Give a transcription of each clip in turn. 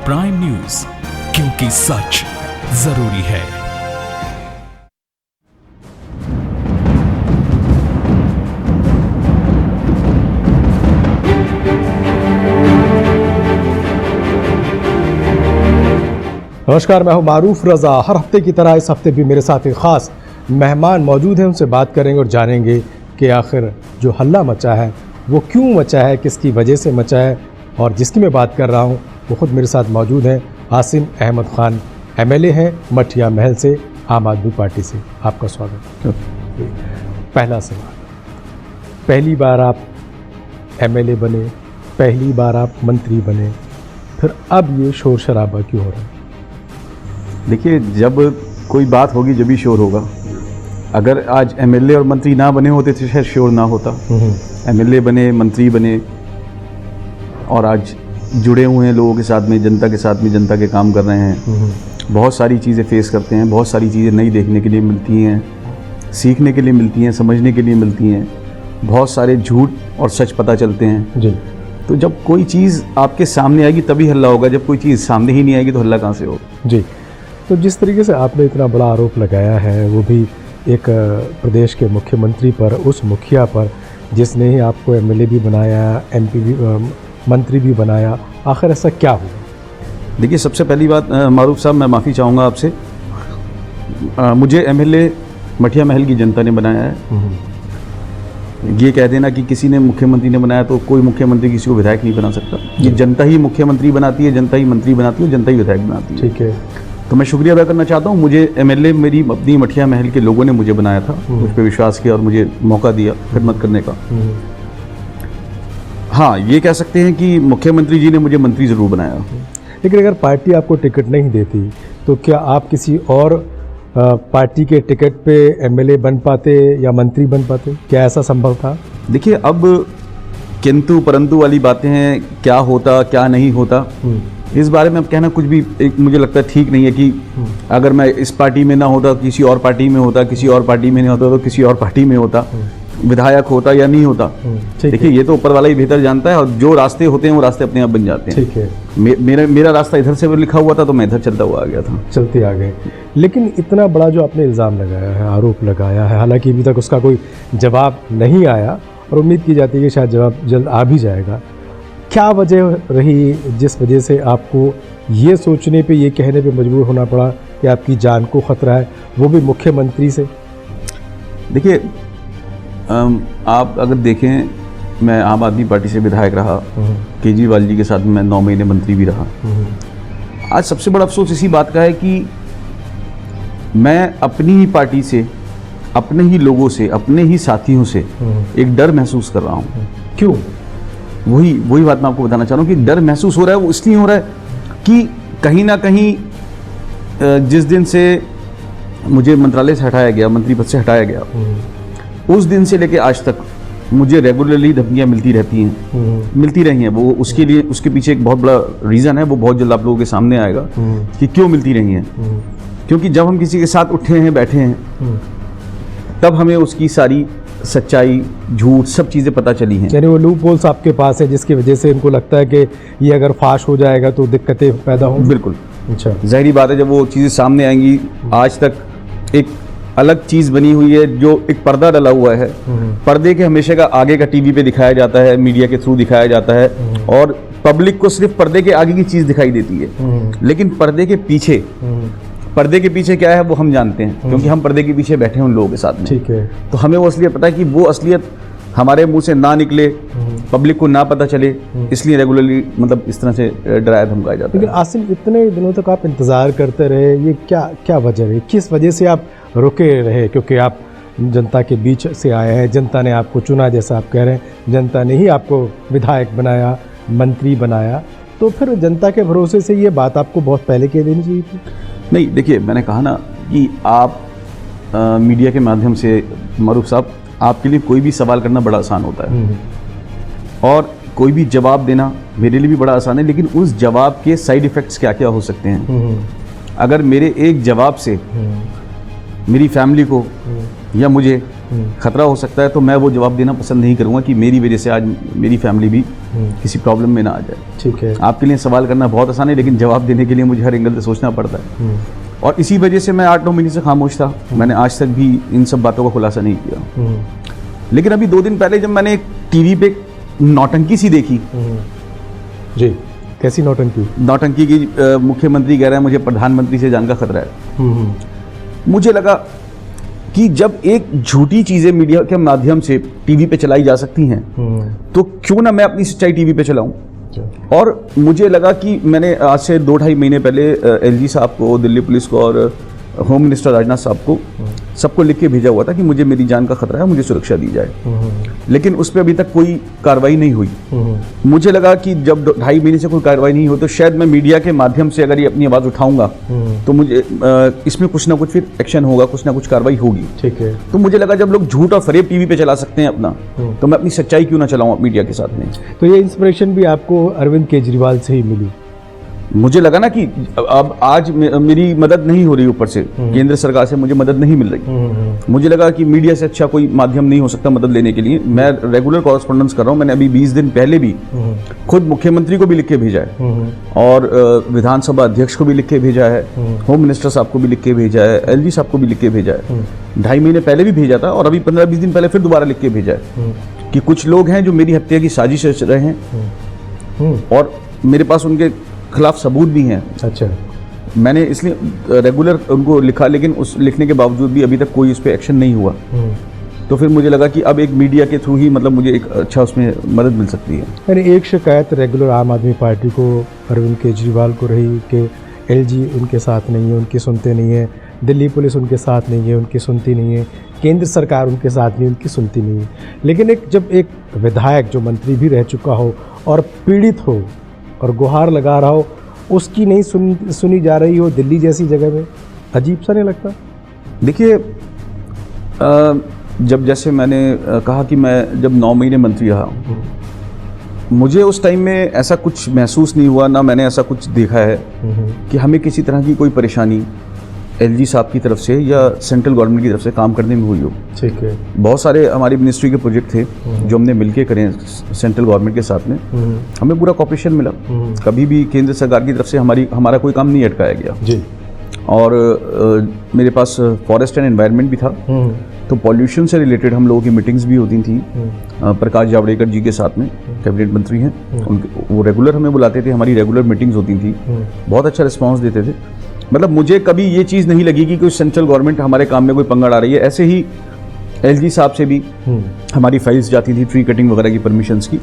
Prime news, क्योंकि सच जरूरी है। नमस्कार, मैं हूं मारूफ रजा। हर हफ्ते की तरह इस हफ्ते भी मेरे साथ एक खास मेहमान मौजूद हैं। उनसे बात करेंगे और जानेंगे कि आखिर जो हल्ला मचा है वो क्यों मचा है, किसकी वजह से मचा है। और जिसकी मैं बात कर रहा हूं वो खुद मेरे साथ मौजूद हैं। आसिम अहमद खान MLA हैं मठिया महल से, आम आदमी पार्टी से। आपका स्वागत। पहला सवाल, पहली बार आप MLA बने, पहली बार आप मंत्री बने, फिर अब ये शोर शराबा क्यों हो रहा है? देखिए, जब कोई बात होगी जब भी शोर होगा। अगर आज MLA और मंत्री ना बने होते तो शायद शोर ना होता। MLA बने, मंत्री बने और आज जुड़े हुए हैं लोगों के साथ में, जनता के साथ में, जनता के काम कर रहे हैं। बहुत सारी चीज़ें फेस करते हैं, बहुत सारी चीज़ें नई देखने के लिए मिलती हैं, सीखने के लिए मिलती हैं, समझने के लिए मिलती हैं। बहुत सारे झूठ और सच पता चलते हैं जी। तो जब कोई चीज़ आपके सामने आएगी तभी हल्ला होगा, जब कोई चीज़ सामने ही नहीं आएगी तो हल्ला कहाँ से होगा? जी। तो जिस तरीके से आपने इतना बड़ा आरोप लगाया है, वो भी एक प्रदेश के मुख्यमंत्री पर, उस मुखिया पर जिसने ही आपको MLA भी बनाया, MP भी, मंत्री भी बनाया, आखिर ऐसा क्या हुआ? देखिए, सबसे पहली बात मारूफ साहब, मैं माफ़ी चाहूँगा आपसे। मुझे MLA मठिया महल की जनता ने बनाया है। ये कह देना कि किसी ने मुख्यमंत्री ने बनाया तो कोई मुख्यमंत्री किसी को विधायक नहीं बना सकता। ये जनता ही मुख्यमंत्री बनाती है, जनता ही मंत्री बनाती है, जनता ही विधायक बनाती है। ठीक है। तो मैं शुक्रिया अदा करना चाहता हूँ। मुझे MLA मेरी अपनी मठिया महल के लोगों ने मुझे बनाया था, मुझ पर विश्वास किया और मुझे मौका दिया खिदमत करने का। हाँ, ये कह सकते हैं कि मुख्यमंत्री जी ने मुझे मंत्री ज़रूर बनाया। लेकिन अगर पार्टी आपको टिकट नहीं देती तो क्या आप किसी और पार्टी के टिकट पे MLA बन पाते या मंत्री बन पाते? क्या ऐसा संभव था? देखिए, अब किंतु परंतु वाली बातें हैं, क्या होता क्या नहीं होता, इस बारे में अब कहना कुछ भी मुझे लगता है ठीक नहीं है। कि अगर मैं इस पार्टी में ना होता, किसी और पार्टी में होता, किसी और पार्टी में नहीं होता तो किसी और पार्टी में होता, विधायक होता या नहीं होता। देखिए, ये तो ऊपर वाला ही बेहतर जानता है और जो रास्ते होते हैं वो रास्ते अपने आप बन जाते हैं। ठीक है। मेरा रास्ता इधर से लिखा हुआ था तो मैं इधर चलता हुआ आ गया था। चलते आ गए। लेकिन इतना बड़ा जो आपने इल्ज़ाम लगाया है, आरोप लगाया है, हालांकि अभी तक उसका कोई जवाब नहीं आया और उम्मीद की जाती है कि शायद जवाब जल्द आ भी जाएगा। क्या वजह रही जिस वजह से आपको ये सोचने पे, ये कहने पे मजबूर होना पड़ा कि आपकी जान को ख़तरा है, वो भी मुख्यमंत्री से? देखिए, आप अगर देखें, मैं आम आदमी पार्टी से विधायक रहा, केजरीवाल जी के साथ मैं 9 महीने मंत्री भी रहा। आज सबसे बड़ा अफसोस इसी बात का है कि मैं अपनी ही पार्टी से, अपने ही लोगों से, अपने ही साथियों से एक डर महसूस कर रहा हूँ। क्यों? वही बात मैं आपको बताना चाह रहा हूँ कि डर महसूस हो रहा है। वो इसलिए हो रहा है कि कहीं ना कहीं जिस दिन से मुझे मंत्रालय से हटाया गया, मंत्री पद से हटाया गया, उस दिन से लेके आज तक मुझे रेगुलरली धमकियाँ मिलती रहती हैं, मिलती रही हैं। वो उसके लिए, उसके पीछे एक बहुत बड़ा रीज़न है, वो बहुत जल्द आप लोगों के सामने आएगा कि क्यों मिलती रही हैं। क्योंकि जब हम किसी के साथ उठे हैं, बैठे हैं, तब हमें उसकी सारी सच्चाई, झूठ, सब चीज़ें पता चली हैं। यानी वो लूप होल्स आपके पास है जिसकी वजह से इनको लगता है कि ये अगर फाश हो जाएगा तो दिक्कतें पैदा होंगी। बिल्कुल। अच्छा, ज़ाहिरी बात है, जब वो चीज़ें सामने आएंगी। आज तक एक अलग चीज़ बनी हुई है, जो एक पर्दा डला हुआ है। पर्दे के हमेशा का आगे का टीवी पे दिखाया जाता है, मीडिया के थ्रू दिखाया जाता है और पब्लिक को सिर्फ पर्दे के आगे की चीज़ दिखाई देती है। लेकिन पर्दे के पीछे क्या है वो हम जानते हैं, क्योंकि हम पर्दे के पीछे बैठे हैं उन लोगों के साथ में। ठीक है। तो हमें वो असलियत पता है कि वो असलियत हमारे मुंह से ना निकले, पब्लिक को ना पता चले, इसलिए रेगुलरली मतलब इस तरह से डराया धमकाया जाता है। लेकिन आसिम, इतने दिनों तक आप इंतज़ार करते रहे, ये क्या वजह रही? किस वजह से आप रुके रहे? क्योंकि आप जनता के बीच से आए हैं, जनता ने आपको चुना, जैसा आप कह रहे हैं, जनता ने ही आपको विधायक बनाया, मंत्री बनाया, तो फिर जनता के भरोसे से ये बात आपको बहुत पहले कह देनी चाहिए थी। नहीं, देखिए, मैंने कहा ना कि आप मीडिया के माध्यम से, मारूफ साहब, आपके लिए कोई भी सवाल करना बड़ा आसान होता है और कोई भी जवाब देना मेरे लिए भी बड़ा आसान है। लेकिन उस जवाब के साइड इफ़ेक्ट्स क्या क्या हो सकते हैं। अगर मेरे एक जवाब से मेरी फैमिली को या मुझे खतरा हो सकता है, तो मैं वो जवाब देना पसंद नहीं करूँगा कि मेरी वजह से आज मेरी फैमिली भी किसी प्रॉब्लम में ना आ जाए। ठीक है। आपके लिए सवाल करना बहुत आसान है, लेकिन जवाब देने के लिए मुझे हर एंगल से सोचना पड़ता है, और इसी वजह से मैं 8-9 महीने से खामोश था। मैंने आज तक भी इन सब बातों का खुलासा नहीं किया। लेकिन अभी 2 दिन पहले जब मैंने टीवी पे नौटंकी सी देखी, जी, कैसी नौटंकी? नौटंकी की मुख्यमंत्री कह रहे हैं मुझे प्रधानमंत्री से जान का खतरा है। मुझे लगा कि जब एक झूठी चीजें मीडिया के माध्यम से टीवी पे चलाई जा सकती हैं, तो क्यों ना मैं अपनी सच्चाई टीवी पे चलाऊं। और मुझे लगा कि मैंने आज से 2-2.5 महीने पहले एलजी साहब को, दिल्ली पुलिस को और होम मिनिस्टर राजनाथ साहब को सबको लिख के भेजा हुआ था कि मुझे मेरी जान का खतरा है, मुझे सुरक्षा दी जाए। लेकिन उस पर अभी तक कोई कार्रवाई नहीं हुई। मुझे लगा कि जब 2.5 महीने से कोई कार्रवाई नहीं हो, तो शायद मैं मीडिया के माध्यम से अगर ये अपनी आवाज़ उठाऊंगा तो मुझे इसमें कुछ ना कुछ फिर एक्शन होगा, कुछ ना कुछ कार्रवाई होगी। ठीक है। तो मुझे लगा जब लोग झूठ और फरेब टीवी पे चला सकते हैं अपना, तो मैं अपनी सच्चाई क्यों ना चलाऊं मीडिया के साथ में। तो ये इंस्पिरेशन भी आपको अरविंद केजरीवाल से ही मिली? मुझे लगा ना कि अब आज मेरी मदद नहीं हो रही, ऊपर से केंद्र सरकार से मुझे मदद नहीं मिल रही। मुझे लगा कि मीडिया से अच्छा कोई माध्यम नहीं हो सकता मदद लेने के लिए। मैं रेगुलर कॉरेस्पॉन्डेंस कर रहा हूँ। मैंने अभी 20 दिन पहले भी खुद मुख्यमंत्री को भी लिख के भेजा है, और विधानसभा अध्यक्ष को भी लिख के भेजा है, होम मिनिस्टर साहब को भी लिख के भेजा है, एलजी साहब को भी लिख के भेजा है। 2.5 महीने पहले भी भेजा था, और अभी 15-20 दिन पहले फिर दोबारा लिख के भेजा है कि कुछ लोग हैं जो मेरी हत्या की साजिश रच रहे हैं, और मेरे पास उनके खिलाफ सबूत भी हैं। अच्छा। मैंने इसलिए रेगुलर उनको लिखा, लेकिन उस लिखने के बावजूद भी अभी तक कोई उस पर एक्शन नहीं हुआ। तो फिर मुझे लगा कि अब एक मीडिया के थ्रू ही मतलब मुझे एक अच्छा उसमें मदद मिल सकती है। यानी एक शिकायत रेगुलर आम आदमी पार्टी को अरविंद केजरीवाल को रही कि एलजी उनके साथ नहीं है, उनकी सुनते नहीं है, दिल्ली पुलिस उनके साथ नहीं है, उनकी सुनती नहीं है, केंद्र सरकार उनके साथ नहीं, उनकी सुनती नहीं है। लेकिन जब एक विधायक जो मंत्री भी रह चुका हो और पीड़ित हो और गुहार लगा रहा हो, उसकी नहीं सुनी जा रही हो दिल्ली जैसी जगह में, अजीब सा नहीं लगता? देखिए, जब जैसे मैंने कहा कि मैं जब 9 महीने मंत्री रहा, मुझे उस टाइम में ऐसा कुछ महसूस नहीं हुआ, ना मैंने ऐसा कुछ देखा है कि हमें किसी तरह की कोई परेशानी एलजी साहब की तरफ से या सेंट्रल गवर्नमेंट की तरफ से काम करने में हुई हो। ठीक है। बहुत सारे हमारी मिनिस्ट्री के प्रोजेक्ट थे जो हमने मिलके करे सेंट्रल गवर्नमेंट के साथ में, हमें पूरा कोऑपरेशन मिला। कभी भी केंद्र सरकार की तरफ से हमारा कोई काम नहीं अटकाया गया जी। और मेरे पास फॉरेस्ट एंड एनवायरनमेंट भी था, तो पॉल्यूशन से रिलेटेड हम लोगों की मीटिंग्स भी होती थी। प्रकाश जावड़ेकर जी के साथ में, कैबिनेट मंत्री हैं, उनके वो रेगुलर हमें बुलाते थे, हमारी रेगुलर मीटिंग्स होती थी, बहुत अच्छा रिस्पांस देते थे। मतलब मुझे कभी ये चीज़ नहीं लगी कि कोई सेंट्रल गवर्नमेंट हमारे काम में कोई पंगा आ रही है। ऐसे ही एलजी साहब से भी हमारी फाइल्स जाती थी, ट्री कटिंग वगैरह की परमिशंस की,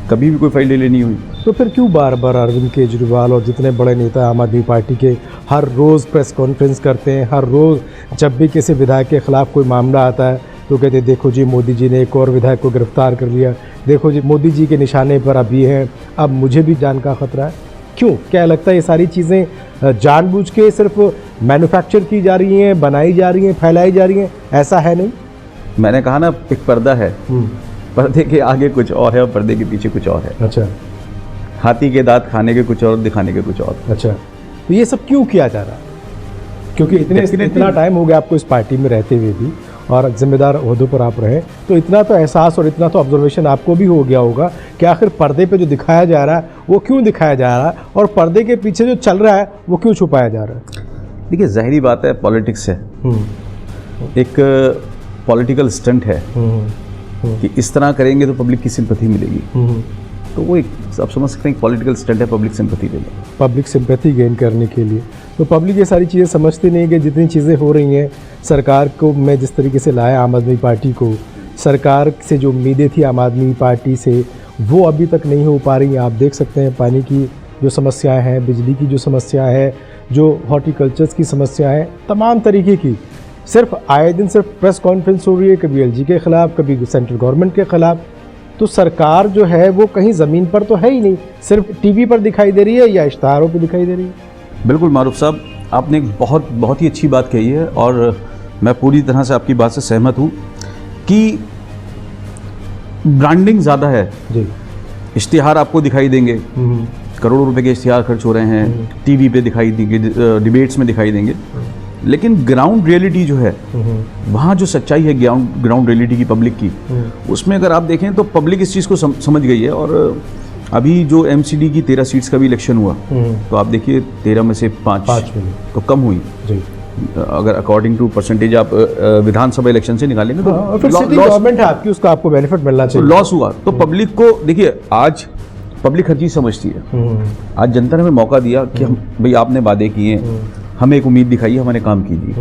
कभी भी कोई फाइल ले लेनी हुई। तो फिर क्यों बार बार अरविंद केजरीवाल और जितने बड़े नेता आम आदमी पार्टी के हर रोज़ प्रेस कॉन्फ्रेंस करते हैं, हर रोज़ जब भी किसी विधायक के खिलाफ कोई मामला आता है तो कहते हैं देखो जी मोदी जी ने एक और विधायक को गिरफ्तार कर लिया, देखो जी मोदी जी के निशाने पर अब ये है, अब मुझे भी जान का खतरा है। क्यों, क्या लगता है ये सारी चीज़ें जानबूझ के सिर्फ मैन्युफैक्चर की जा रही हैं, बनाई जा रही हैं, फैलाई जा रही हैं? ऐसा है नहीं? मैंने कहा ना, एक पर्दा है, पर्दे के आगे कुछ और है और पर्दे के पीछे कुछ और है। अच्छा। हाथी के दांत खाने के कुछ और, दिखाने के कुछ और। अच्छा, तो ये सब क्यों किया जा रहा है? क्योंकि इतना टाइम हो गया आपको इस पार्टी में रहते हुए भी, और जिम्मेदार ओहदों पर आप रहे, तो इतना तो एहसास और इतना तो ऑब्जर्वेशन आपको भी हो गया होगा कि आखिर पर्दे पे जो दिखाया जा रहा है वो क्यों दिखाया जा रहा है, और पर्दे के पीछे जो चल रहा है वो क्यों छुपाया जा रहा है? देखिए, जाहिर बात है, पॉलिटिक्स है, एक पॉलिटिकल स्टंट है कि इस तरह करेंगे तो पब्लिक की सिंपैथी मिलेगी। तो वो एक, आप समझ सकते हैं, पॉलिटिकल स्टंट है पब्लिक सिंपैथी लेना, पब्लिक सिंपैथी गेन करने के लिए। तो पब्लिक ये सारी चीज़ें समझती नहीं कि जितनी चीज़ें हो रही हैं, सरकार को मैं जिस तरीके से लाया आम आदमी पार्टी को, सरकार से जो उम्मीदें थी आम आदमी पार्टी से वो अभी तक नहीं हो पा रही हैं। आप देख सकते हैं पानी की जो समस्याएं हैं, बिजली की जो समस्या है, जो हॉर्टिकल्चर्स की समस्या है, तमाम तरीके की, सिर्फ आए दिन सिर्फ प्रेस कॉन्फ्रेंस हो रही है, कभी एलजी के ख़िलाफ़, कभी सेंट्रल गवर्नमेंट के ख़िलाफ़। तो सरकार जो है वो कहीं ज़मीन पर तो है ही नहीं, सिर्फ टीवी पर दिखाई दे रही है या इश्तहारों पर दिखाई दे रही है। बिल्कुल मारूफ साहब, आपने एक बहुत ही अच्छी बात कही है, और मैं पूरी तरह से आपकी बात से सहमत हूँ कि ब्रांडिंग ज़्यादा है जी। इश्तिहार आपको दिखाई देंगे, करोड़ों रुपए के इश्तिहार खर्च हो रहे हैं, टीवी पे दिखाई देंगे, डिबेट्स में दिखाई देंगे, लेकिन ग्राउंड रियलिटी जो है, वहाँ जो सच्चाई है ग्राउंड रियलिटी की पब्लिक की, उसमें अगर आप देखें तो पब्लिक इस चीज़ को समझ गई है। और अभी जो एमसीडी की 13 सीट्स का भी इलेक्शन हुआ, तो आप देखिए 13 में से 5 मिले तो कम हुई जी। अगर अकॉर्डिंग टू परसेंटेज आप विधानसाधा इलेक्शन से निकालेंगे तो फिर सिटिंग गवर्नमेंट है आपकी, उसका आपको बेनिफिट मिलना चाहिए। लॉस हुआ तो पब्लिक को देखिए, आज पब्लिक हर चीज़ समझती है। आज जनता ने हमें मौका दिया कि हम भाई आपने वादे किए, हमें एक उम्मीद दिखाई, हमारे काम कीजिए।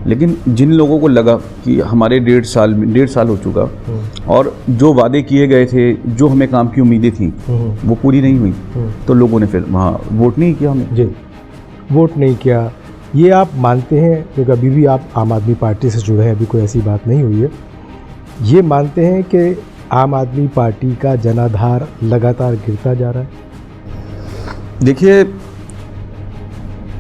लेकिन जिन लोगों को लगा कि हमारे 1.5 साल हो चुका और जो वादे किए गए थे, जो हमें काम की उम्मीदें थी, वो पूरी नहीं हुई, तो लोगों ने फिर वहाँ वोट नहीं किया हमें। जी, वोट नहीं किया। ये आप मानते हैं, क्योंकि अभी भी आप आम आदमी पार्टी से जुड़े हैं, अभी कोई ऐसी बात नहीं हुई है, ये मानते हैं कि आम आदमी पार्टी का जनाधार लगातार गिरता जा रहा है? देखिए,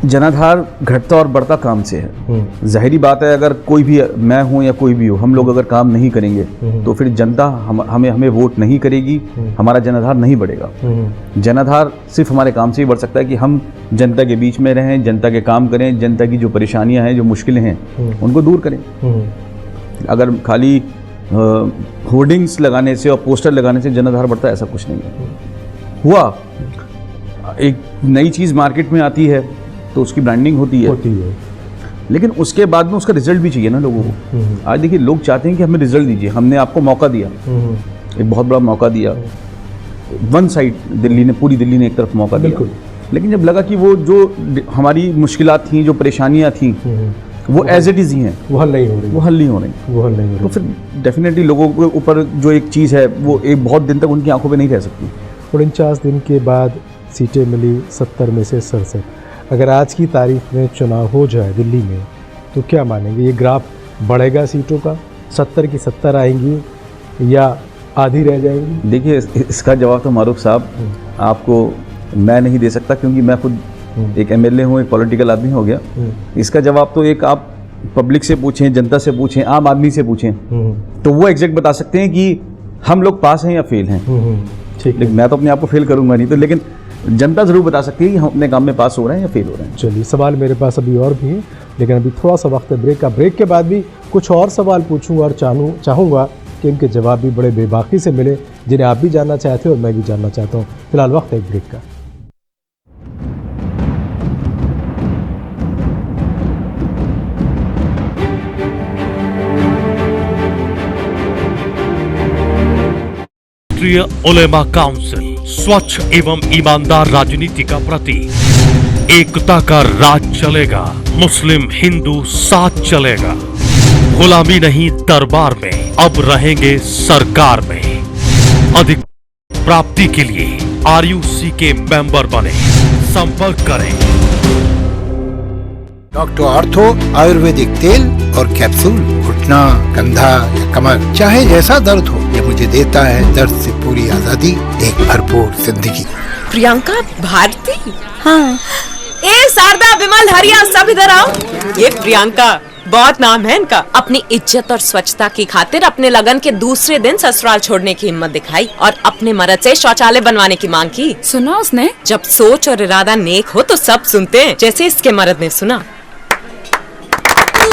जनाधार घटता और बढ़ता काम से है। जाहिरी बात है, अगर कोई भी, मैं हूं या कोई भी हो, हम लोग अगर काम नहीं करेंगे तो फिर जनता हमें वोट नहीं करेगी, हमारा जनाधार नहीं बढ़ेगा। जनाधार सिर्फ हमारे काम से ही बढ़ सकता है कि हम जनता के बीच में रहें, जनता के काम करें, जनता की जो परेशानियां हैं, जो मुश्किलें हैं, उनको दूर करें। अगर खाली होर्डिंग्स लगाने से और पोस्टर लगाने से जनाधार बढ़ता है, ऐसा कुछ नहीं है। हुआ एक नई चीज़ मार्केट में आती है तो उसकी ब्रांडिंग होती है, लेकिन उसके बाद में उसका रिजल्ट भी चाहिए ना लोगों को। आज देखिए, लोग चाहते हैं कि हमें रिजल्ट दीजिए, हमने आपको मौका दिया, एक बहुत बड़ा मौका दिया, वन साइड पूरी दिल्ली ने एक तरफ मौका दिया, लेकिन जब लगा कि वो जो हमारी मुश्किलात थी, जो परेशानियां थी, वो एज इट इज ही हैं, वो हल नहीं हो रही, तो फिर डेफिनेटली लोगों के ऊपर जो एक चीज़ है, वो एक बहुत दिन तक उनकी आंखों पे नहीं रह सकती। 49 दिन के बाद सीटें मिली 70 में से 67। अगर आज की तारीख में चुनाव हो जाए दिल्ली में, तो क्या मानेंगे, ये ग्राफ बढ़ेगा सीटों का? 70 की 70 आएंगी या आधी रह जाएंगी? देखिए, इसका जवाब तो मारूफ साहब आपको मैं नहीं दे सकता, क्योंकि मैं खुद एक एमएलए हूँ, एक पॉलिटिकल आदमी हो गया। इसका जवाब तो एक आप पब्लिक से पूछें, जनता से पूछें, आम आदमी से पूछें, तो वो एग्जैक्ट बता सकते हैं कि हम लोग पास हैं या फेल हैं। ठीक, लेकिन मैं तो अपने आप को फेल करूंगा नहीं, तो लेकिन जनता ज़रूर बता सकती है कि हम अपने काम में पास हो रहे हैं या फेल हो रहे हैं। चलिए, सवाल मेरे पास अभी और भी है, लेकिन अभी थोड़ा सा वक्त है ब्रेक का। ब्रेक के बाद भी कुछ और सवाल पूछूंगा और चाहूँगा कि इनके जवाब भी बड़े बेबाकी से मिले, जिन्हें आप भी जानना चाहते हो और मैं भी जानना चाहता हूँ। फिलहाल वक्त है एक ब्रेक का। राष्ट्रीय उलेमा काउंसिल स्वच्छ एवं ईमानदार राजनीति का प्रतीक। एकता का राज चलेगा, मुस्लिम हिंदू साथ चलेगा। गुलामी नहीं दरबार में, अब रहेंगे सरकार में। अधिक प्राप्ति के लिए आरयूसी के मेंबर बने, संपर्क करें। डॉक्टर आर्थो आयुर्वेदिक तेल और कैप्सूल, घुटना, कंधा या कमर, चाहे जैसा दर्द हो, ये मुझे देता है दर्द से पूरी आजादी, एक भरपूर जिंदगी। प्रियंका भारती? हाँ। ए शारदा, विमल, हरिया, सब इधर आओ। ये प्रियंका, बहुत नाम है इनका। अपनी इज्जत और स्वच्छता की खातिर अपने लगन के दूसरे दिन ससुराल छोड़ने की हिम्मत दिखाई और अपने मर्द से शौचालय बनवाने की मांग की। सुना उसने? जब सोच और इरादा नेक हो तो सब सुनते हैं, जैसे इसके मर्द ने सुना।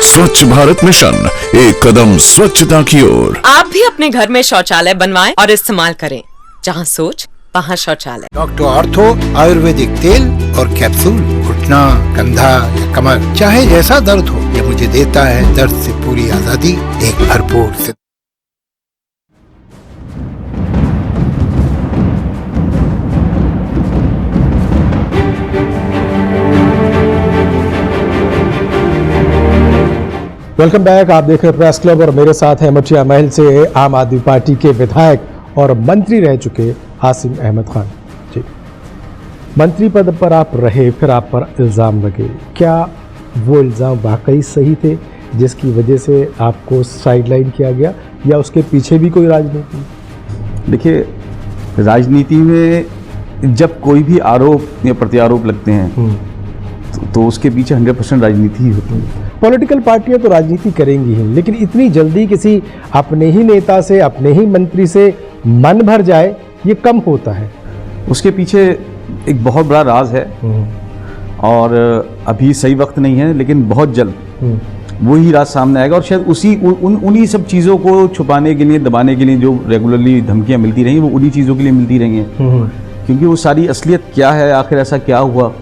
स्वच्छ भारत मिशन, एक कदम स्वच्छता की ओर। आप भी अपने घर में शौचालय बनवाएं और इस्तेमाल करें। जहाँ सोच वहाँ शौचालय। डॉक्टर आर्थो आयुर्वेदिक तेल और कैप्सूल, घुटना, कंधा या कमर, चाहे जैसा दर्द हो, ये मुझे देता है दर्द से पूरी आजादी, एक भरपूर जिंदगी। Welcome back. आप देख रहे हैं प्रेस क्लब और मेरे साथ है मटिया महल से आम आदमी पार्टी के विधायक और मंत्री रह चुके आसिम अहमद खान जी। मंत्री पद पर आप रहे, फिर आप पर इल्ज़ाम लगे, क्या वो इल्ज़ाम वाकई सही थे जिसकी वजह से आपको साइडलाइन किया गया, या उसके पीछे भी कोई राजनीति? देखिए, राजनीति में जब कोई भी आरोप या प्रत्यारोप लगते हैं तो उसके पीछे 100% राजनीति ही होती है। पॉलिटिकल पार्टियां तो राजनीति करेंगी ही, लेकिन इतनी जल्दी किसी अपने ही नेता से, अपने ही मंत्री से मन भर जाए, ये कम होता है। उसके पीछे एक बहुत बड़ा राज है, और अभी सही वक्त नहीं है, लेकिन बहुत जल्द वही रात सामने आएगा और शायद उन्हीं सब चीज़ों को छुपाने के लिए, दबाने के लिए जो रेगुलरली धमकियां मिलती रही वो उन्हीं चीज़ों के लिए मिलती रही हैं, क्योंकि वो सारी असलियत क्या है, आखिर ऐसा क्या हुआ।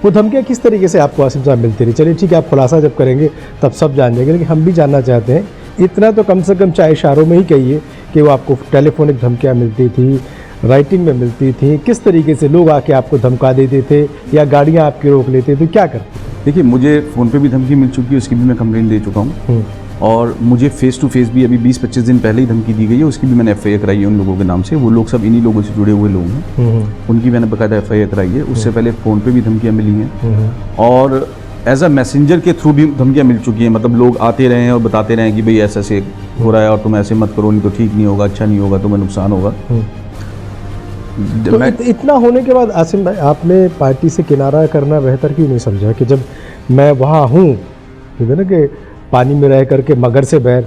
वो धमकियाँ किस तरीके से आपको आसिम साहब मिलती रही? चलिए ठीक है, आप खुलासा जब करेंगे तब सब जान जाएंगे, लेकिन हम भी जानना चाहते हैं, इतना तो कम से कम चाहे इशारों में ही कहिए कि वो आपको टेलीफोनिक धमकियाँ मिलती थी, राइटिंग में मिलती थी, किस तरीके से लोग आके आपको धमका देते थे या गाड़ियाँ आपकी रोक लेते थे, क्या करते? देखिए, मुझे फ़ोन पे भी धमकी मिल चुकी है, उसकी भी मैं कंप्लेंट दे चुका हूँ, और मुझे फेस टू फेस भी अभी 20-25 दिन पहले ही धमकी दी गई है, उसकी भी मैंने FIR कराई है उन लोगों के नाम से। वो लोग सब इन्हीं लोगों से जुड़े हुए लोग हैं, उनकी मैंने बाकायदा FIR कराई है। उससे पहले फ़ोन पे भी धमकियाँ मिली हैं और एज अ मैसेंजर के थ्रू भी धमकियाँ मिल चुकी हैं। मतलब लोग आते रहे हैं और बताते रहे हैं कि भाई ऐसा ऐसे हो रहा है और तुम ऐसे मत करो, नहीं तो ठीक नहीं होगा, अच्छा नहीं होगा, तुम्हें नुकसान होगा। तो इतना होने के बाद आसिम भाई, आपने पार्टी से किनारा करना बेहतर क्यों नहीं समझा कि जब मैं वहाँ हूँ, ठीक है ना, कि पानी में रह करके मगर से बैर,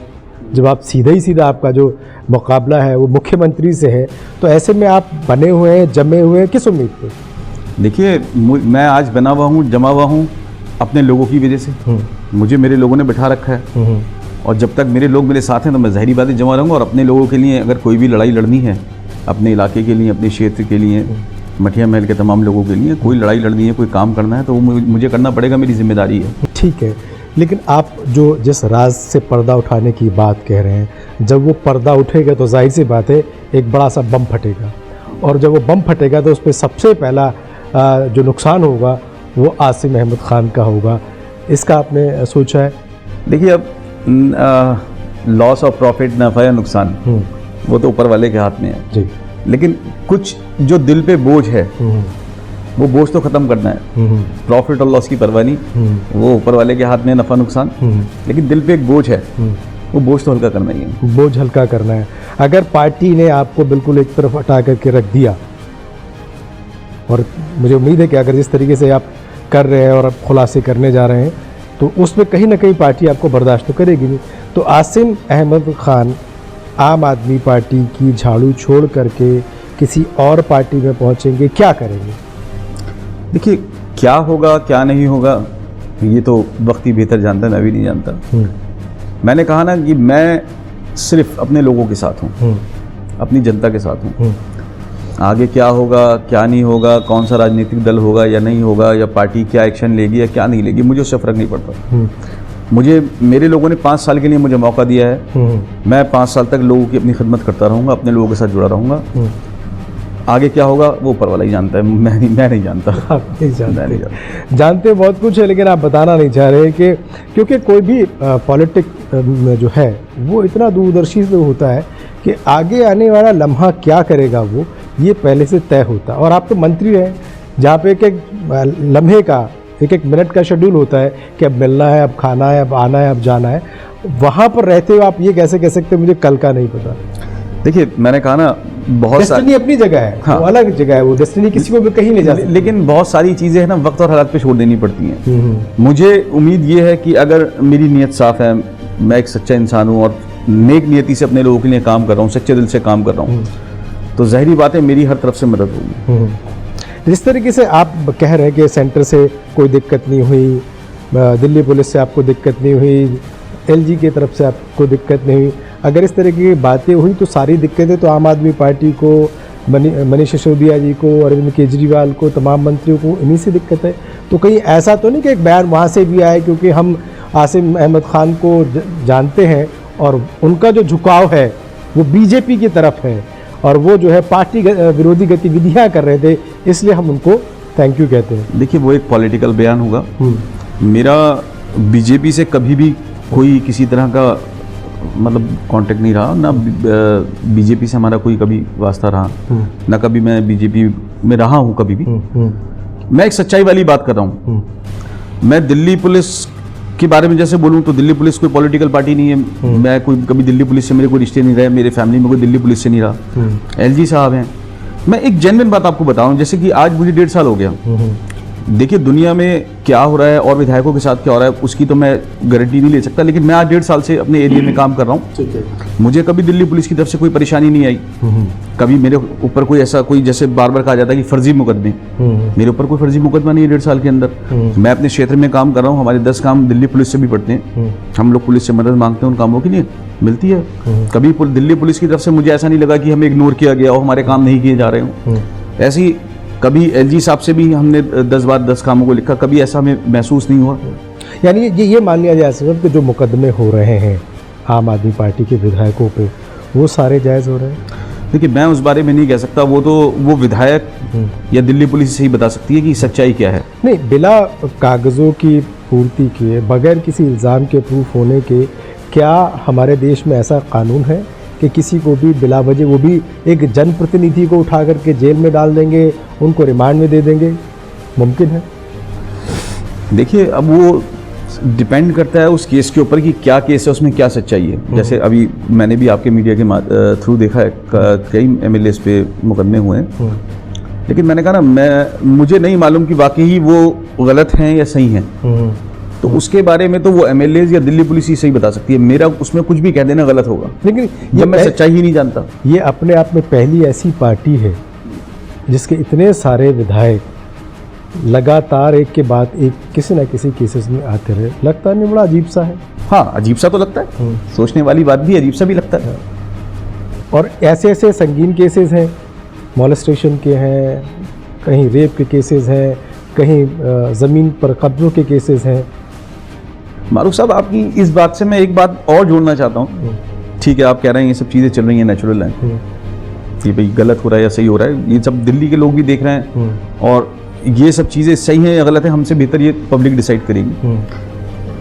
जब आप सीधा ही सीधा आपका जो मुकाबला है वो मुख्यमंत्री से है, तो ऐसे में आप बने हुए हैं, जमे हुए हैं, किस उम्मीद पे? देखिए, मैं आज बना हुआ हूँ, जमा हुआ हूँ अपने लोगों की वजह से। मुझे मेरे लोगों ने बिठा रखा है और जब तक मेरे लोग मेरे साथ हैं तो मैं ज़ाहिरी बातें जमा रहूँगा। और अपने लोगों के लिए अगर कोई भी लड़ाई लड़नी है, अपने इलाके के लिए, अपने क्षेत्र के लिए, मठिया महल के तमाम लोगों के लिए कोई लड़ाई लड़नी है, कोई काम करना है, तो वो मुझे करना पड़ेगा, मेरी जिम्मेदारी है। ठीक है, लेकिन आप जो जिस राज से पर्दा उठाने की बात कह रहे हैं, जब वो पर्दा उठेगा तो जाहिर सी बात है एक बड़ा सा बम फटेगा, और जब वो बम फटेगा तो उस पर सबसे पहला जो नुकसान होगा वो आसिम अहमद खान का होगा। इसका आपने सोचा है? देखिए, अब लॉस ऑफ प्रॉफिट, नफ़ा या नुकसान, वो तो ऊपर वाले के हाथ में है जी, लेकिन कुछ जो दिल पे बोझ है वो बोझ तो ख़त्म करना है। प्रॉफिट और लॉस की परवाह नहीं, वो ऊपर वाले के हाथ में, नफ़ा नुकसान, लेकिन दिल पे एक बोझ है, वो बोझ तो हल्का करना ही है। बोझ हल्का करना है। अगर पार्टी ने आपको बिल्कुल एक तरफ हटा करके रख दिया, और मुझे उम्मीद है कि अगर जिस तरीके से आप कर रहे हैं और आप खुलासे करने जा रहे हैं, तो उसमें कहीं ना कहीं पार्टी आपको बर्दाश्त तो करेगी नहीं, तो आसिम अहमद खान आम आदमी पार्टी की झाड़ू छोड़ करके किसी और पार्टी में पहुंचेंगे, क्या करेंगे? देखिए, क्या होगा क्या नहीं होगा ये तो वक्त ही बेहतर जानता है, मैं भी नहीं जानता। मैंने कहा ना कि मैं सिर्फ अपने लोगों के साथ हूँ, अपनी जनता के साथ हूँ। आगे क्या होगा क्या नहीं होगा, कौन सा राजनीतिक दल होगा या नहीं होगा, या पार्टी क्या एक्शन लेगी या क्या नहीं लेगी, मुझे उससे फ़र्क नहीं पड़ता। मुझे, मेरे लोगों ने 5 साल के लिए मुझे मौका दिया है, मैं 5 साल तक लोगों की अपनी खिदमत करता रहूँगा, अपने लोगों के साथ जुड़ा रहूँगा। आगे क्या होगा वो ऊपर वाला ही जानता है, मैं नहीं जानता। आप नहीं जानते, जानते बहुत कुछ है, लेकिन आप बताना नहीं चाह रहे कि क्योंकि कोई भी पॉलिटिक्स में जो है वो इतना दूरदर्शी से होता है कि आगे आने वाला लम्हा क्या करेगा वो ये पहले से तय होता है। और आप तो मंत्री हैं जहाँ पे एक एक लम्हे का, एक एक मिनट का शेड्यूल होता है कि अब मिलना है, अब खाना है, अब आना है, अब जाना है। वहाँ पर रहते हुए आप ये कैसे कह सकते हैं मुझे कल का नहीं पता? देखिए, मैंने कहा ना, बहुत डेस्टिनी अपनी जगह है, हाँ, वो अलग जगह है, वो डेस्टिनी किसी को भी कहीं नहीं जा सकती, लेकिन बहुत सारी चीज़ें हैं ना वक्त और हालात पे छोड़ देनी पड़ती हैं। मुझे उम्मीद ये है कि अगर मेरी नीयत साफ़ है, मैं एक सच्चा इंसान हूँ और नेक नियति से अपने लोगों के लिए काम कर रहा हूँ, सच्चे दिल से काम कर रहा हूँ, तो ज़ाहिरी बात है मेरी हर तरफ से मदद होगी। जिस तरीके से आप कह रहे हैं कि सेंटर से कोई दिक्कत नहीं हुई, दिल्ली पुलिस से आपको दिक्कत नहीं हुई, LG की तरफ से आपको दिक्कत नहीं हुई, अगर इस तरह की बातें हुई तो सारी दिक्कतें तो आम आदमी पार्टी को, मनीष सिसोदिया जी को, अरविंद केजरीवाल को, तमाम मंत्रियों को इन्हीं से दिक्कत है। तो कहीं ऐसा तो नहीं कि एक बयान वहाँ से भी आए, क्योंकि हम आसिम अहमद खान को जानते हैं और उनका जो झुकाव है वो बीजेपी की तरफ है और वो जो है पार्टी विरोधी गतिविधियाँ कर रहे थे, इसलिए हम उनको थैंक यू कहते हैं। देखिए, वो एक पॉलिटिकल बयान होगा। मेरा बीजेपी से कभी भी कोई किसी तरह का मतलब कांटेक्ट नहीं रहा, ना बीजेपी से हमारा कोई कभी वास्ता रहा, ना कभी मैं बीजेपी में रहा हूँ कभी भी। मैं एक सच्चाई वाली बात कर रहा हूँ। मैं दिल्ली पुलिस के बारे में जैसे बोलूँ तो दिल्ली पुलिस कोई पॉलिटिकल पार्टी नहीं है। मैं कोई कभी दिल्ली पुलिस से मेरे कोई रिश्ते नहीं रहे, मेरे फैमिली में कोई दिल्ली पुलिस से नहीं रहा। LG साहब हैं। मैं एक जेन्युइन बात आपको बताऊं, जैसे कि आज मुझे 1.5 साल हो गया, देखिए दुनिया में क्या हो रहा है और विधायकों के साथ क्या हो रहा है उसकी तो मैं गारंटी नहीं ले सकता, लेकिन मैं आज 1.5 साल से अपने एरिया में काम कर रहा हूँ। ठीक है। मुझे कभी दिल्ली पुलिस की तरफ से कोई परेशानी नहीं आई, कभी मेरे ऊपर कोई ऐसा कोई जैसे बार बार कहा जाता है कि फर्जी मुकदमे, मेरे ऊपर कोई फर्जी मुकदमा नहीं है 1.5 साल के अंदर। मैं अपने क्षेत्र में काम कर रहा हूँ, हमारे 10 काम दिल्ली पुलिस से भी पड़ते हैं, हम लोग पुलिस से मदद मांगते हैं, उन कामों की नहीं मिलती है। कभी दिल्ली पुलिस की तरफ से मुझे ऐसा नहीं लगा कि हमें इग्नोर किया गया और हमारे काम नहीं किए जा रहे हों। ऐसे ही कभी एलजी साहब से भी हमने 10 बार 10 कामों को लिखा, कभी ऐसा हमें महसूस नहीं हुआ। यानी ये मान लिया जा सकता है कि जो मुकदमे हो रहे हैं आम आदमी पार्टी के विधायकों पे, वो सारे जायज़ हो रहे हैं? देखिए मैं उस बारे में नहीं कह सकता, वो विधायक या दिल्ली पुलिस से ही बता सकती है कि सच्चाई क्या है। नहीं, बिला कागज़ों की पूर्ति किए, बगैर किसी इल्ज़ाम के प्रूफ होने के, क्या हमारे देश में ऐसा कानून है कि किसी को भी बिला वजह, वो भी एक जनप्रतिनिधि को उठा करके जेल में डाल देंगे, उनको रिमांड में दे देंगे? मुमकिन है? देखिए अब वो डिपेंड करता है उस केस के ऊपर कि क्या केस है, उसमें क्या सच्चाई है। जैसे अभी मैंने भी आपके मीडिया के थ्रू देखा है कई एमएलएस पे मुकदमे हुए हैं, लेकिन मैंने कहा ना मुझे नहीं मालूम कि वाकई वो गलत हैं या सही हैं, तो उसके बारे में तो वो एमएलएज या दिल्ली पुलिस ही सही बता सकती है। मेरा उसमें कुछ भी कह देना गलत होगा, लेकिन जब मैं सच्चाई ही नहीं जानता। ये अपने आप में पहली ऐसी पार्टी है जिसके इतने सारे विधायक लगातार एक के बाद एक किसी न किसी केसेस में आते रहे। लगता नहीं बड़ा अजीब सा है? हाँ अजीब सा तो लगता है, सोचने वाली बात भी, अजीब सा भी लगता है। और ऐसे ऐसे संगीन केसेस हैं, मॉलेस्टेशन के हैं, कहीं रेप के केसेस हैं, कहीं ज़मीन पर कब्जों के केसेस हैं। मारूफ साहब आपकी इस बात से मैं एक बात और जोड़ना चाहता हूँ। ठीक है, आप कह रहे हैं ये सब चीज़ें चल रही हैं नेचुरल हैं, ये भाई गलत हो रहा है या सही हो रहा है, ये सब दिल्ली के लोग भी देख रहे हैं, और ये सब चीज़ें सही हैं या गलत है हमसे बेहतर ये पब्लिक डिसाइड करेगी।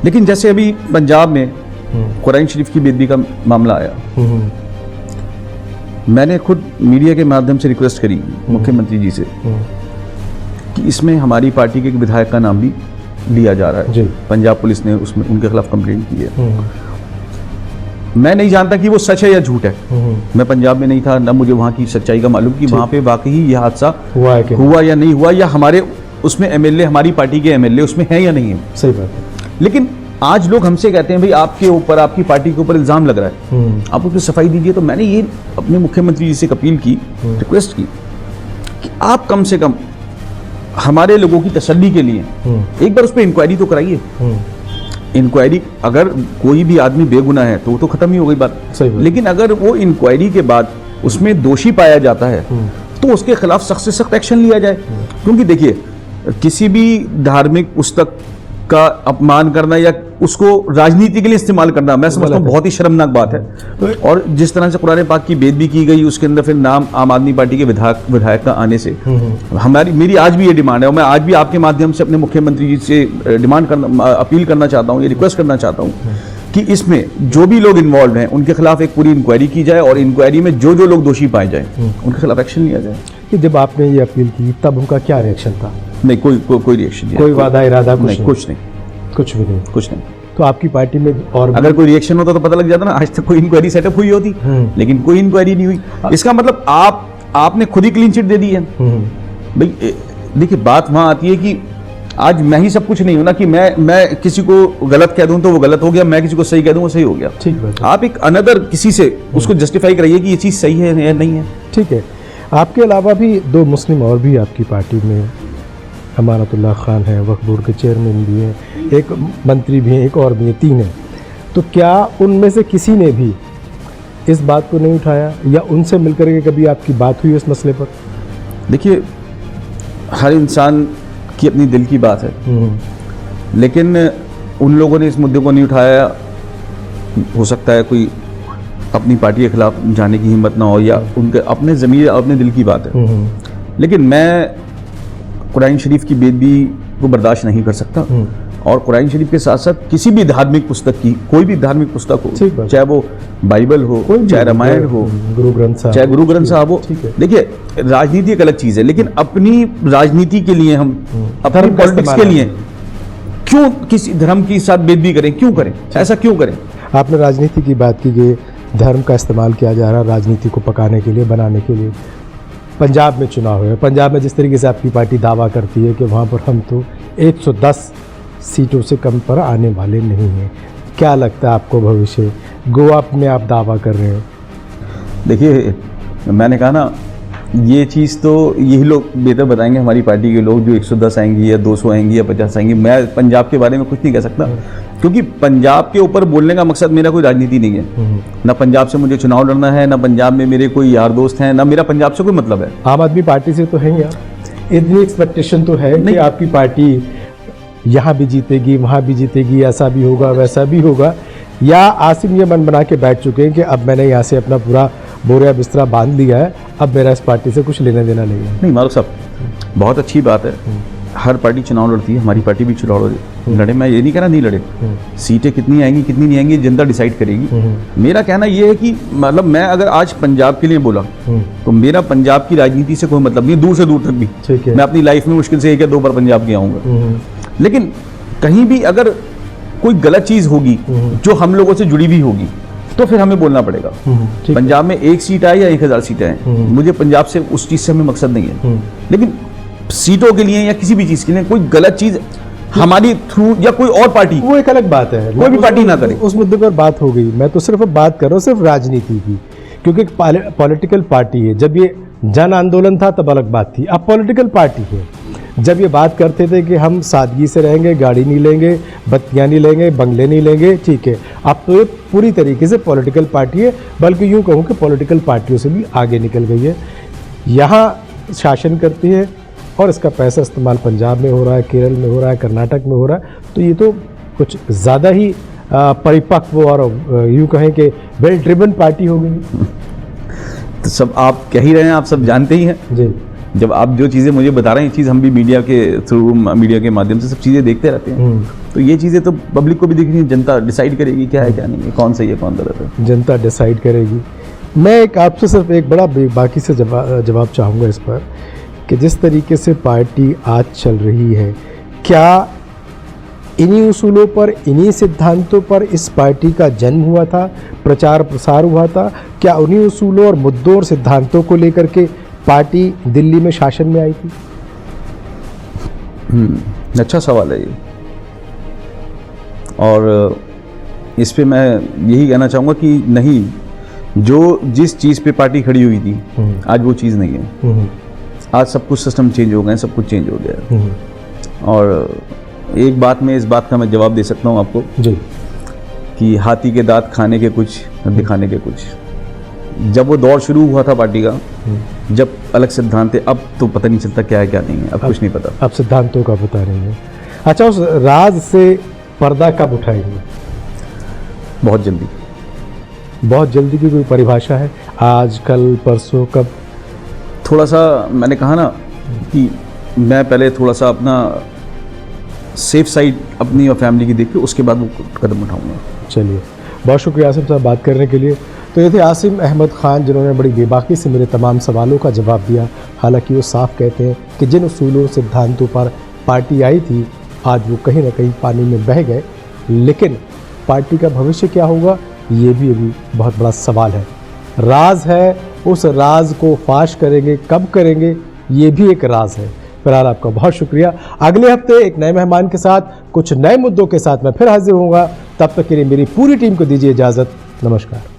लेकिन जैसे अभी पंजाब में कुरान शरीफ की बेदबी का मामला आया, मैंने खुद मीडिया के माध्यम से रिक्वेस्ट करी मुख्यमंत्री जी से कि इसमें हमारी पार्टी के एक विधायक का नाम भी लिया जा रहा है। पंजाब पुलिस ने उसमें उनके खिलाफ कंप्लेंट की है। मैं नहीं जानता कि वो सच है या झूठ है, मैं पंजाब में नहीं था, ना मुझे वहाँ की सच्चाई का मालूम कि वहाँ पे वाकई यह हादसा हुआ या नहीं हुआ, या हमारे उसमें एमएलए, हमारी पार्टी के एमएलए उसमें है या नहीं है। सही बात है। लेकिन आज लोग हमसे कहते हैं भाई आपके ऊपर, आपकी पार्टी के ऊपर इल्जाम लग रहा है, आप उसमें सफाई दीजिए। तो मैंने ये अपने मुख्यमंत्री जी से अपील की, रिक्वेस्ट की कि आप कम से कम हमारे लोगों की तसल्ली के लिए एक बार उस पर इंक्वायरी तो कराइए। इंक्वायरी, अगर कोई भी आदमी बेगुनाह है तो वो तो खत्म ही हो गई बात, लेकिन अगर वो इंक्वायरी के बाद उसमें दोषी पाया जाता है तो उसके खिलाफ सख्त से सख्त एक्शन लिया जाए। क्योंकि देखिए किसी भी धार्मिक पुस्तक का अपमान करना या उसको राजनीति के लिए इस्तेमाल करना, मैं समझता हूँ बहुत ही शर्मनाक बात है। और जिस तरह से कुरान पाक की बेदबी की गई, उसके अंदर फिर नाम आम आदमी पार्टी के विधायक का आने से मेरी आज भी ये डिमांड है, और मैं आज भी आपके माध्यम से अपने मुख्यमंत्री जी से अपील करना चाहता हूँ, ये रिक्वेस्ट करना चाहता हूँ कि इसमें जो भी लोग इन्वॉल्व हैं उनके खिलाफ एक पूरी इंक्वायरी की जाए, और इंक्वायरी में जो जो लोग दोषी पाए जाए उनके खिलाफ एक्शन लिया जाए। कि जब आपने ये अपील की तब उनका क्या रिएक्शन था? नहीं, कोई रिएक्शन नहीं, कोई वादा इरादा कुछ नहीं, कुछ नहीं। तो आपकी पार्टी में और अगर कोई रिएक्शन होता तो पता लग जाता ना, आज तक कोई इंक्वायरी सेटअप हुई होती, लेकिन कोई इंक्वायरी नहीं हुई। इसका मतलब आपने खुद ही क्लीन चिट दे दी है। भाई देखिए बात वहां आती है कि आज मैं ही सब कुछ नहीं हूं ना, कि मैं किसी को गलत कह दूं तो वो गलत हो गया, मैं किसी को सही कह दूं वो सही हो गया। ठीक है, आप एक अनदर किसी से उसको जस्टिफाई कराइए कि ये चीज सही है या नहीं है। ठीक है। आपके अलावा भी 2 मुस्लिम और भी आपकी पार्टी में, अमानतुल्लाह खान है, वक्फ बोर्ड के चेयरमैन भी हैं, एक मंत्री भी हैं, एक और भी हैं, 3 हैं। तो क्या उनमें से किसी ने भी इस बात को नहीं उठाया या उनसे मिलकर के कभी आपकी बात हुई इस मसले पर? देखिए हर इंसान की अपनी दिल की बात है, लेकिन उन लोगों ने इस मुद्दे को नहीं उठाया। हो सकता है कोई अपनी पार्टी के खिलाफ जाने की हिम्मत ना हो, या उनके अपने ज़मीर अपने दिल की बात है। लेकिन मैं कुरान शरीफ की बेदबी को बर्दाश्त नहीं कर सकता, और कुरान शरीफ के साथ साथ किसी भी धार्मिक पुस्तक की, कोई भी धार्मिक पुस्तक हो, चाहे वो बाइबल हो, चाहे रामायण हो, चाहे गुरु ग्रंथ साहब हो। देखिए राजनीति एक अलग चीज़ है, लेकिन अपनी राजनीति के लिए, हम अपनी पॉलिटिक्स के लिए क्यों किसी धर्म के साथ बेदबी करें? क्यों करें ऐसा, क्यों करें? आपने राजनीति की बात की कि धर्म का इस्तेमाल किया जा रहा है राजनीति को पकाने के लिए, बनाने के लिए। पंजाब में चुनाव है, पंजाब में जिस तरीके से आपकी पार्टी दावा करती है कि वहाँ पर हम तो 110 सीटों से कम पर आने वाले नहीं हैं, क्या लगता है आपको भविष्य? गोवा में आप दावा कर रहे हो। देखिए, मैंने कहा ना, ये चीज़ तो यही लोग बेहतर बताएंगे, हमारी पार्टी के लोग, जो 110 आएंगी या 200 आएंगी या 50 आएंगी। मैं पंजाब के बारे में कुछ नहीं कह सकता, क्योंकि पंजाब के ऊपर बोलने का मकसद मेरा कोई राजनीति नहीं है। ना पंजाब से मुझे चुनाव लड़ना है, ना पंजाब में मेरे कोई यार दोस्त हैं, ना मेरा पंजाब से कोई मतलब है। आम आदमी पार्टी से तो है ही आप, इतनी एक्सपेक्टेशन तो है कि आपकी पार्टी यहाँ भी जीतेगी, वहाँ भी जीतेगी, ऐसा भी होगा, वैसा भी होगा, या आसिम ये मन बना के बैठ चुके हैं कि अब मैंने यहाँ से अपना पूरा बोरिया बिस्तरा बांध लिया है, अब मेरा इस पार्टी से कुछ लेना देना नहीं है? नहीं मारो साहब, बहुत अच्छी बात है, हर पार्टी चुनाव लड़ती है, हमारी पार्टी भी चुनाव लड़े। मैं ये नहीं कह रहा नहीं लड़े, सीटें कितनी आएंगी कितनी नहीं आएंगी जनता डिसाइड करेगी। मेरा कहना ये है कि मतलब मैं अगर आज पंजाब के लिए बोला तो मेरा पंजाब की राजनीति से कोई मतलब नहीं, दूर से दूर तक भी। ठीक है। मैं अपनी लाइफ में मुश्किल से 1 या 2 बार पंजाब गया आऊँगा, लेकिन कहीं भी अगर कोई गलत चीज़ होगी जो हम लोगों से जुड़ी हुई होगी तो फिर हमें बोलना पड़ेगा। पंजाब में 1 सीट आए या 1000 सीटें आए, मुझे पंजाब से उस चीज़ से हमें मकसद नहीं है, लेकिन सीटों के लिए या किसी भी चीज़ के लिए कोई गलत चीज़ हमारी थ्रू या कोई और पार्टी, वो एक अलग बात है, कोई भी पार्टी ना करे। उस मुद्दे पर बात हो गई, मैं तो सिर्फ अब बात कर रहा हूँ सिर्फ राजनीति की, क्योंकि एक पॉलिटिकल पार्टी है। जब ये जन आंदोलन था तब अलग बात थी, अब पॉलिटिकल पार्टी है। जब ये बात करते थे कि हम सादगी से रहेंगे, गाड़ी नहीं लेंगे, बत्तियाँ नहीं लेंगे, बंगले नहीं लेंगे, ठीक है, अब तो ये पूरी तरीके से पॉलिटिकल पार्टी है, बल्कि यूँ कहूँ कि पॉलिटिकल पार्टियों से भी आगे निकल गई है। यहाँ शासन करती है और इसका पैसा इस्तेमाल पंजाब में हो रहा है, केरल में हो रहा है, कर्नाटक में हो रहा है, तो ये तो कुछ ज़्यादा ही परिपक्व और यूँ कहें कि वेल ड्रिवन पार्टी हो गई। तो सब आप कह ही रहे हैं, आप सब जानते ही हैं जी। जब आप जो चीज़ें मुझे बता रहे हैं, ये चीज़ हम भी मीडिया के थ्रू, मीडिया के माध्यम से सब चीज़ें देखते रहते हैं, तो ये चीज़ें तो पब्लिक को भी दिख रही है, जनता डिसाइड करेगी क्या है क्या नहीं है, कौन सही है कौन गलत है, जनता डिसाइड करेगी। मैं एक आपसे सिर्फ एक बड़ा बाकी से जवाब चाहूँगा इस पर कि जिस तरीके से पार्टी आज चल रही है, क्या इन्हीं उसूलों पर, इन्हीं सिद्धांतों पर इस पार्टी का जन्म हुआ था, प्रचार प्रसार हुआ था? क्या उन्हीं उसूलों और मुद्दों और सिद्धांतों को लेकर के पार्टी दिल्ली में शासन में आई थी? अच्छा सवाल है ये, और इस पे मैं यही कहना चाहूँगा कि नहीं, जो जिस चीज़ पे पार्टी खड़ी हुई थी आज वो चीज़ नहीं है। आज सब कुछ सिस्टम चेंज हो गए, सब कुछ चेंज हो गया। और एक बात में, इस बात का मैं जवाब दे सकता हूँ आपको जी, कि हाथी के दांत खाने के कुछ, दिखाने के कुछ। जब वो दौर शुरू हुआ था पार्टी का, जब अलग सिद्धांत थे, अब तो पता नहीं चलता क्या है क्या नहीं है, अब कुछ नहीं पता। अब सिद्धांतों का पता नहीं है। अच्छा, उस राज से पर्दा कब उठाएंगे? बहुत जल्दी। बहुत जल्दी की कोई परिभाषा है? आज, कल, परसों, कब? थोड़ा सा मैंने कहा ना कि मैं पहले थोड़ा सा अपना सेफ साइड अपनी और फैमिली की देख के उसके बाद वो कदम उठाऊंगा। चलिए, बहुत शुक्रिया आसिम साहब बात करने के लिए। तो ये थे आसिम अहमद खान, जिन्होंने बड़ी बेबाकी से मेरे तमाम सवालों का जवाब दिया। हालांकि वो साफ कहते हैं कि जिन उसूलों सिद्धांतों पर पार्टी आई थी, आज वो कहीं ना कहीं पानी में बह गए, लेकिन पार्टी का भविष्य क्या होगा ये भी अभी बहुत बड़ा सवाल है, राज है। उस राज को फाश करेंगे, कब करेंगे, ये भी एक राज है। फिलहाल आपका बहुत शुक्रिया। अगले हफ्ते एक नए मेहमान के साथ, कुछ नए मुद्दों के साथ मैं फिर हाजिर होऊंगा। तब तक के लिए मेरी पूरी टीम को दीजिए इजाज़त। नमस्कार।